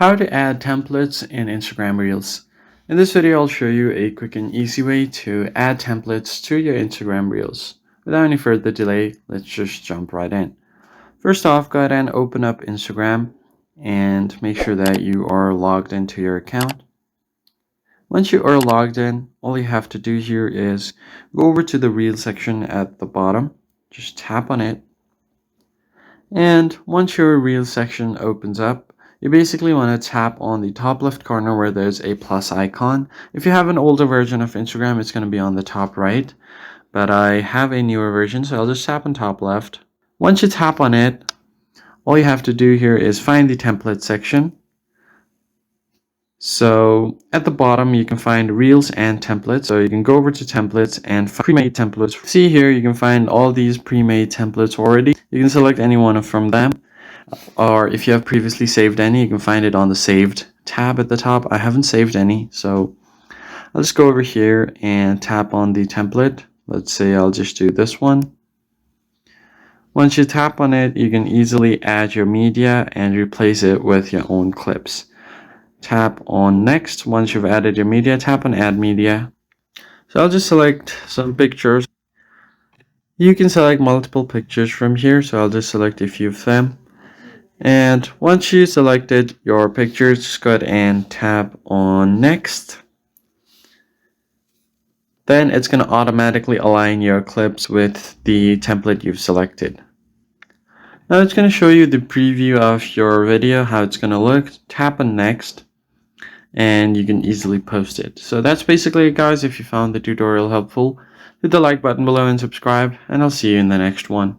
How to add templates in Instagram Reels. In this video, I'll show you a quick and easy way to add templates to your Instagram Reels. Without any further delay, let's just jump right in. First off, go ahead and open up Instagram and make sure that you are logged into your account. Once you are logged in, all you have to do here is go over to the Reel section at the bottom. Just tap on it. And once your Reel section opens up, you basically want to tap on the top left corner where there's a plus icon. If you have an older version of Instagram, it's going to be on the top right. But I have a newer version, so I'll just tap on top left. Once you tap on it, all you have to do here is find the template section. So at the bottom, you can find Reels and templates. So you can go over to templates and find pre-made templates. See here, you can find all these pre-made templates already. You can select any one from them. Or if you have previously saved any, you can find it on the saved tab at the top. I haven't saved any, so I'll just go over here and tap on the template. Let's say I'll just do this one. Once you tap on it, you can easily add your media and replace it with your own clips. Tap on next. Once you've added your media, tap on add media. So I'll just select some pictures. You can select multiple pictures from here, so I'll just select a few of them. And once you selected your pictures, just go ahead and tap on next. Then it's going to automatically align your clips with the template you've selected. Now it's going to show you the preview of your video, how it's going to look. Tap on next and you can easily post it. So that's basically it, guys. If you found the tutorial helpful, hit the like button below and subscribe, and I'll see you in the next one.